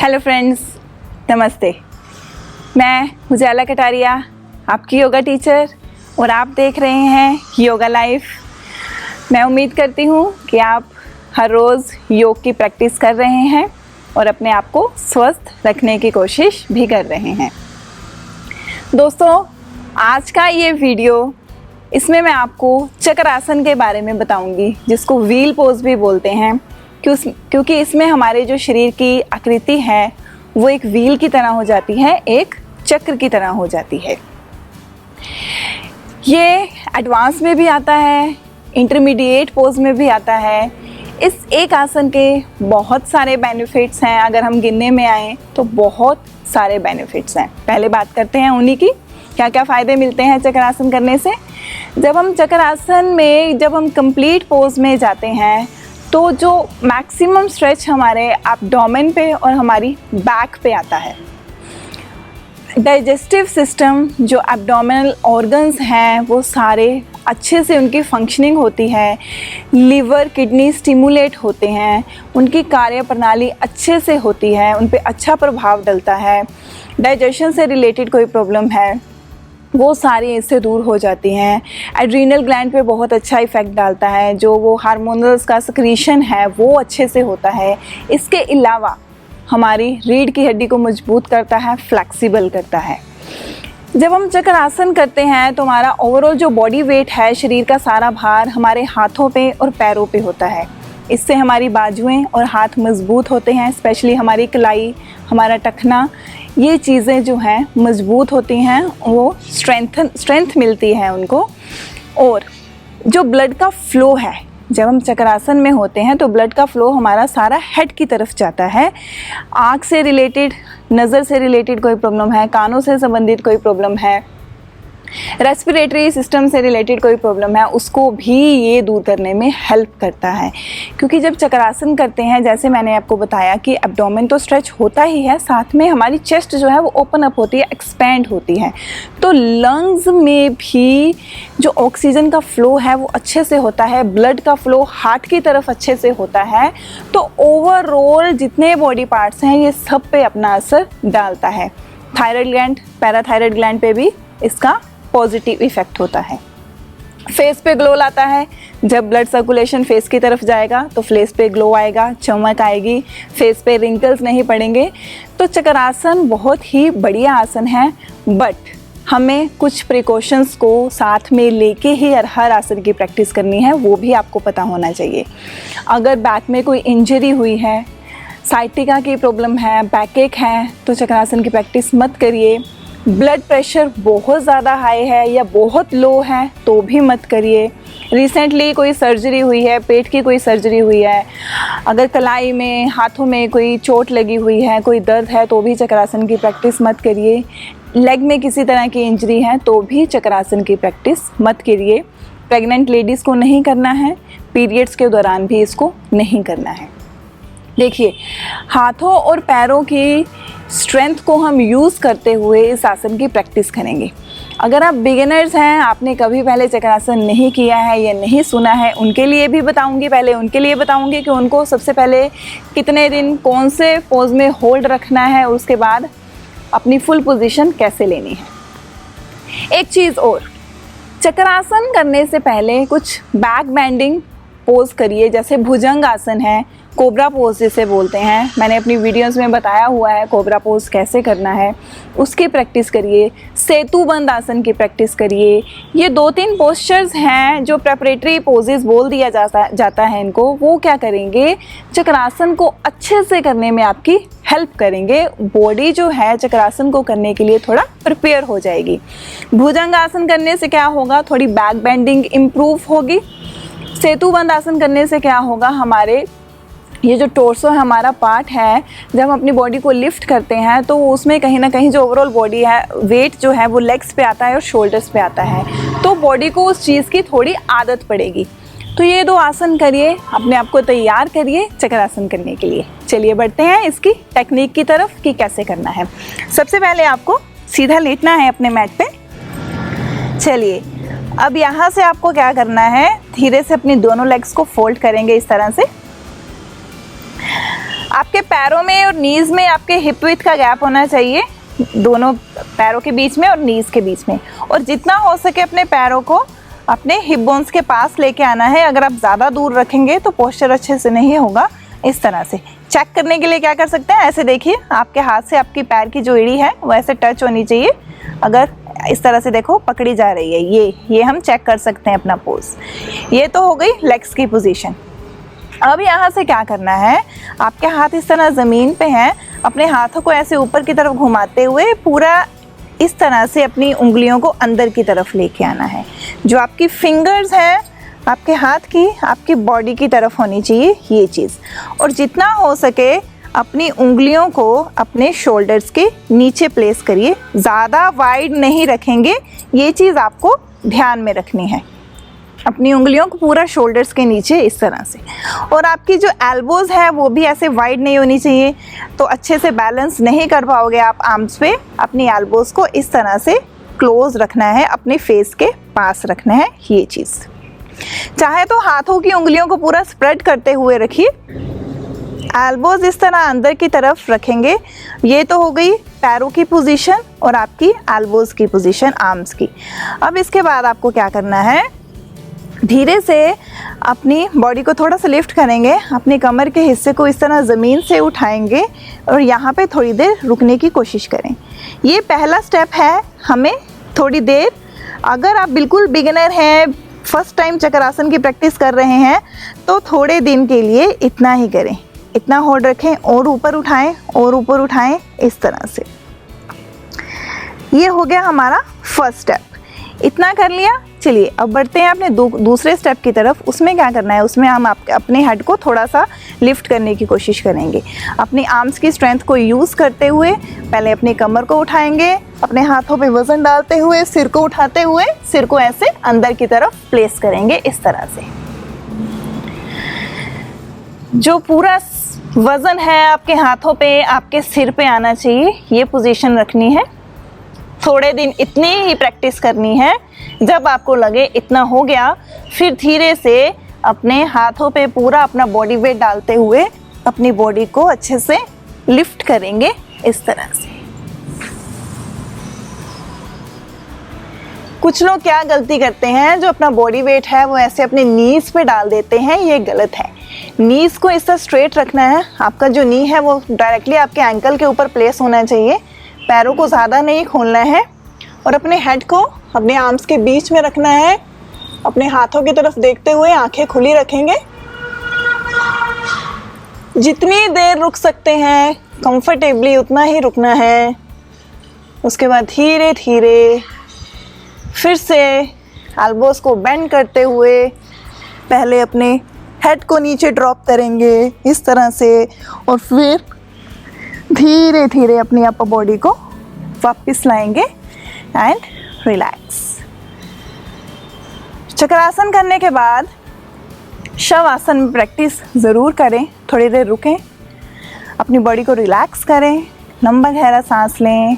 Hello friends, नमस्ते। मैं उजाला कटारिया, आपकी योगा टीचर, और आप देख रहे हैं योगा लाइफ। मैं उम्मीद करती हूँ कि आप हर रोज़ योग की प्रैक्टिस कर रहे हैं और अपने आप को स्वस्थ रखने की कोशिश भी कर रहे हैं। दोस्तों, आज का ये वीडियो, इसमें मैं आपको चक्रासन के बारे में बताऊंगी, जिसको व्हील पोज भी बोलते हैं, क्योंकि इसमें हमारे जो शरीर की आकृति है वो एक व्हील की तरह हो जाती है, एक चक्र की तरह हो जाती है। ये एडवांस में भी आता है, इंटरमीडिएट पोज में भी आता है। इस एक आसन के बहुत सारे बेनिफिट्स हैं। अगर हम गिनने में आए तो बहुत सारे बेनिफिट्स हैं। पहले बात करते हैं उन्हीं की, क्या क्या फ़ायदे मिलते हैं चक्रासन करने से। जब हम चक्रासन में कंप्लीट पोज में जाते हैं तो जो मैक्सिमम स्ट्रेच हमारे एब्डोमेन पे और हमारी बैक पे आता है। डाइजेस्टिव सिस्टम, जो एब्डोमिनल ऑर्गन्स हैं, वो सारे अच्छे से उनकी फंक्शनिंग होती है। लीवर, किडनी स्टिमुलेट होते हैं, उनकी कार्य प्रणाली अच्छे से होती है, उन पे अच्छा प्रभाव डलता है। डाइजेशन से रिलेटेड कोई प्रॉब्लम है वो सारी इससे दूर हो जाती हैं। एड्रीनल ग्लैंड पे बहुत अच्छा इफ़ेक्ट डालता है, जो वो हार्मोनल्स का सिक्रीशन है वो अच्छे से होता है। इसके अलावा हमारी रीढ़ की हड्डी को मजबूत करता है, फ्लेक्सिबल करता है। जब हम चक्रासन करते हैं तो हमारा ओवरऑल जो बॉडी वेट है, शरीर का सारा भार हमारे हाथों पे और पैरों पे होता है। इससे हमारी बाजुएं और हाथ मजबूत होते हैं, स्पेशली हमारी कलाई, हमारा टखना, ये चीज़ें जो हैं मजबूत होती हैं, वो स्ट्रेंथ मिलती है उनको। और जो ब्लड का फ़्लो है, जब हम चक्रासन में होते हैं तो ब्लड का फ़्लो हमारा सारा हेड की तरफ जाता है। आँख से रिलेटेड, नज़र से रिलेटेड कोई प्रॉब्लम है, कानों से संबंधित कोई प्रॉब्लम है, रेस्पिरेटरी सिस्टम से रिलेटेड कोई प्रॉब्लम है, उसको भी ये दूर करने में हेल्प करता है। क्योंकि जब चक्रासन करते हैं, जैसे मैंने आपको बताया कि एब्डोमेन तो स्ट्रेच होता ही है, साथ में हमारी चेस्ट जो है वो ओपन अप होती है, एक्सपेंड होती है। तो लंग्स में भी जो ऑक्सीजन का फ़्लो है वो अच्छे से होता है, ब्लड का फ़्लो हार्ट की तरफ अच्छे से होता है। तो ओवरऑल जितने बॉडी पार्ट्स हैं ये सब पे अपना असर डालता है। थायराइड ग्लैंड, पैराथायराइड ग्लैंड पे भी इसका पॉजिटिव इफ़ेक्ट होता है। फेस पे ग्लो लाता है। जब ब्लड सर्कुलेशन फेस की तरफ जाएगा तो फेस पे ग्लो आएगा, चमक आएगी, फेस पे रिंकल्स नहीं पड़ेंगे। तो चक्रासन बहुत ही बढ़िया आसन है, बट हमें कुछ प्रिकॉशंस को साथ में लेके ही हर आसन की प्रैक्टिस करनी है, वो भी आपको पता होना चाहिए। अगर बैक में कोई इंजरी हुई है, साइटिका की प्रॉब्लम है, बैक एक है, तो चक्रासन की प्रैक्टिस मत करिए। ब्लड प्रेशर बहुत ज़्यादा हाई है या बहुत लो है तो भी मत करिए। रिसेंटली कोई सर्जरी हुई है, पेट की कोई सर्जरी हुई है, अगर कलाई में, हाथों में कोई चोट लगी हुई है, कोई दर्द है, तो भी चक्रासन की प्रैक्टिस मत करिए। लेग में किसी तरह की इंजरी है तो भी चक्रासन की प्रैक्टिस मत करिए। प्रेग्नेंट लेडीज़ को नहीं करना है, पीरियड्स के दौरान भी इसको नहीं करना है। देखिए, हाथों और पैरों की स्ट्रेंथ को हम यूज़ करते हुए इस आसन की प्रैक्टिस करेंगे। अगर आप बिगिनर्स हैं, आपने कभी पहले चक्रासन नहीं किया है या नहीं सुना है, उनके लिए भी बताऊंगी। पहले उनके लिए बताऊंगी कि उनको सबसे पहले कितने दिन कौन से पोज में होल्ड रखना है, और उसके बाद अपनी फुल पोजीशन कैसे लेनी है। एक चीज़ और, चक्रासन करने से पहले कुछ बैक बेंडिंग पोज करिए, जैसे भुजंग आसन है, कोबरा पोज जिसे बोलते हैं। मैंने अपनी वीडियोस में बताया हुआ है कोबरा पोज कैसे करना है, उसकी प्रैक्टिस करिए। सेतु बंद आसन की प्रैक्टिस करिए। ये 2-3 पोस्चर्स हैं जो प्रेपरेटरी पोजेस बोल दिया जाता है इनको। वो क्या करेंगे, चक्रासन को अच्छे से करने में आपकी हेल्प करेंगे। बॉडी जो है चक्रासन को करने के लिए थोड़ा प्रिपेयर हो जाएगी। भुजंग आसन करने से क्या होगा, थोड़ी बैक बेंडिंग इम्प्रूव होगी। सेतु बंद आसन करने से क्या होगा, हमारे ये जो टोर्सो है, हमारा पार्ट है, जब हम अपनी बॉडी को लिफ्ट करते हैं तो उसमें कहीं ना कहीं जो ओवरऑल बॉडी है, वेट जो है वो लेग्स पे आता है और शोल्डर्स पे आता है। तो बॉडी को उस चीज़ की थोड़ी आदत पड़ेगी। तो ये 2 आसन करिए, अपने आप को तैयार करिए चक्रासन करने के लिए। चलिए बढ़ते हैं इसकी टेक्निक की तरफ कि कैसे करना है। सबसे पहले आपको सीधा लेटना है अपने मैट पे। चलिए, अब यहाँ से आपको क्या करना है, धीरे से अपनी दोनों लेग्स को फोल्ड करेंगे इस तरह से। आपके पैरों में और नीज में आपके हिप विड्थ का गैप होना चाहिए, दोनों पैरों के बीच में और नीज के बीच में। और जितना हो सके अपने पैरों को अपने हिप बोन्स के पास लेके आना है। अगर आप ज़्यादा दूर रखेंगे तो पोस्चर अच्छे से नहीं होगा। इस तरह से चेक करने के लिए क्या कर सकते हैं, ऐसे देखिए आपके हाथ से आपकी पैर की जो एड़ी है वो ऐसे टच होनी चाहिए। अगर इस तरह से देखो पकड़ी जा रही है, ये हम चेक कर सकते हैं अपना पोज। ये तो हो गई लेग्स की पोजीशन। अब यहाँ से क्या करना है, आपके हाथ इस तरह ज़मीन पे हैं, अपने हाथों को ऐसे ऊपर की तरफ घुमाते हुए पूरा इस तरह से अपनी उंगलियों को अंदर की तरफ लेके आना है। जो आपकी फिंगर्स हैं आपके हाथ की, आपकी बॉडी की तरफ होनी चाहिए ये चीज़। और जितना हो सके अपनी उंगलियों को अपने शोल्डर्स के नीचे प्लेस करिए, ज़्यादा वाइड नहीं रखेंगे, ये चीज़ आपको ध्यान में रखनी है। अपनी उंगलियों को पूरा शोल्डर्स के नीचे इस तरह से। और आपकी जो एल्बोज़ है वो भी ऐसे वाइड नहीं होनी चाहिए, तो अच्छे से बैलेंस नहीं कर पाओगे आप आर्म्स पे। अपनी एल्बोज़ को इस तरह से क्लोज रखना है, अपने फेस के पास रखना है ये चीज़। चाहे तो हाथों की उंगलियों को पूरा स्प्रेड करते हुए रखिए, एल्बोज इस तरह अंदर की तरफ रखेंगे। ये तो हो गई पैरों की पोजीशन और आपकी एल्बोज की पोजीशन आर्म्स की। अब इसके बाद आपको क्या करना है, धीरे से अपनी बॉडी को थोड़ा सा लिफ्ट करेंगे, अपनी कमर के हिस्से को इस तरह ज़मीन से उठाएंगे और यहाँ पे थोड़ी देर रुकने की कोशिश करें। ये पहला स्टेप है। हमें थोड़ी देर, अगर आप बिल्कुल बिगिनर हैं, फर्स्ट टाइम चक्रासन की प्रैक्टिस कर रहे हैं, तो थोड़े दिन के लिए इतना ही करें, इतना होल्ड रखें और ऊपर उठाएं और ऊपर उठाएं इस तरह से। ये हो गया हमारा फर्स्ट स्टेप। इतना कर लिया, चलिए अब बढ़ते हैं अपने दूसरे स्टेप की तरफ। उसमें क्या करना है, उसमें हम अपने हेड को थोड़ा सा लिफ्ट करने की कोशिश करेंगे। अपनी आर्म्स की स्ट्रेंथ को यूज़ करते हुए पहले अपनी कमर को उठाएंगे, अपने हाथों पे वज़न डालते हुए सिर को उठाते हुए सिर को ऐसे अंदर की तरफ प्लेस करेंगे इस तरह से। जो पूरा वज़न है आपके हाथों पे आपके सिर पे आना चाहिए, ये पोजीशन रखनी है। थोड़े दिन इतनी ही प्रैक्टिस करनी है। जब आपको लगे इतना हो गया, फिर धीरे से अपने हाथों पे पूरा अपना बॉडी वेट डालते हुए अपनी बॉडी को अच्छे से लिफ्ट करेंगे इस तरह से। कुछ लोग क्या गलती करते हैं, जो अपना बॉडी वेट है वो ऐसे अपने नीज पे डाल देते हैं, ये गलत है। नीज को इस तरह स्ट्रेट रखना है। आपका जो नी है वो डायरेक्टली आपके एंकल के ऊपर प्लेस होना चाहिए, पैरों को ज़्यादा नहीं खोलना है। और अपने हेड को अपने आर्म्स के बीच में रखना है, अपने हाथों की तरफ देखते हुए आंखें खुली रखेंगे। जितनी देर रुक सकते हैं कंफर्टेबली उतना ही रुकना है। उसके बाद धीरे धीरे फिर से एल्बोस को बेंड करते हुए पहले अपने हेड को नीचे ड्रॉप करेंगे इस तरह से, और फिर धीरे धीरे अपनी अपर बॉडी को वापस लाएंगे एंड रिलैक्स। चक्रासन करने के बाद शवासन में प्रैक्टिस ज़रूर करें। थोड़ी देर रुकें, अपनी बॉडी को रिलैक्स करें, लंबा गहरा सांस लें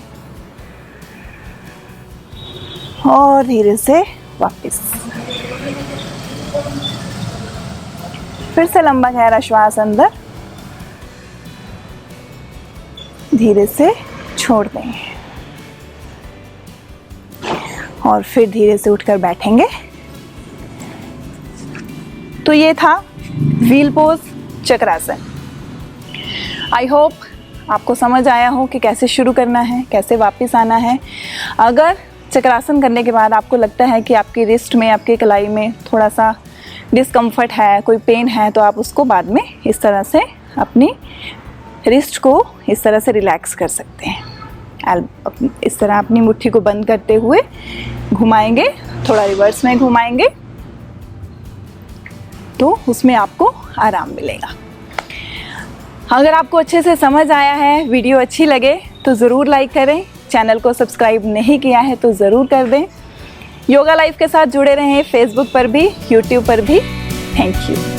और धीरे से वापस। फिर से लंबा गहरा श्वास अंदर, धीरे से छोड़ दें और फिर धीरे से उठकर बैठेंगे। तो ये था wheel pose chakrasana. I hope आपको समझ आया हो कि कैसे शुरू करना है, कैसे वापस आना है। अगर चक्रासन करने के बाद आपको लगता है कि आपकी रिस्ट में, आपकी कलाई में थोड़ा सा डिस्कम्फर्ट है, कोई पेन है, तो आप उसको बाद में इस तरह से अपनी रिस्ट को इस तरह से रिलैक्स कर सकते हैं। इस तरह अपनी मुट्ठी को बंद करते हुए घुमाएंगे, थोड़ा रिवर्स में घुमाएंगे तो उसमें आपको आराम मिलेगा। अगर आपको अच्छे से समझ आया है, वीडियो अच्छी लगे तो ज़रूर लाइक करें। चैनल को सब्सक्राइब नहीं किया है तो ज़रूर कर दें। योगा लाइफ के साथ जुड़े रहें, फेसबुक पर भी, यूट्यूब पर भी। Thank you.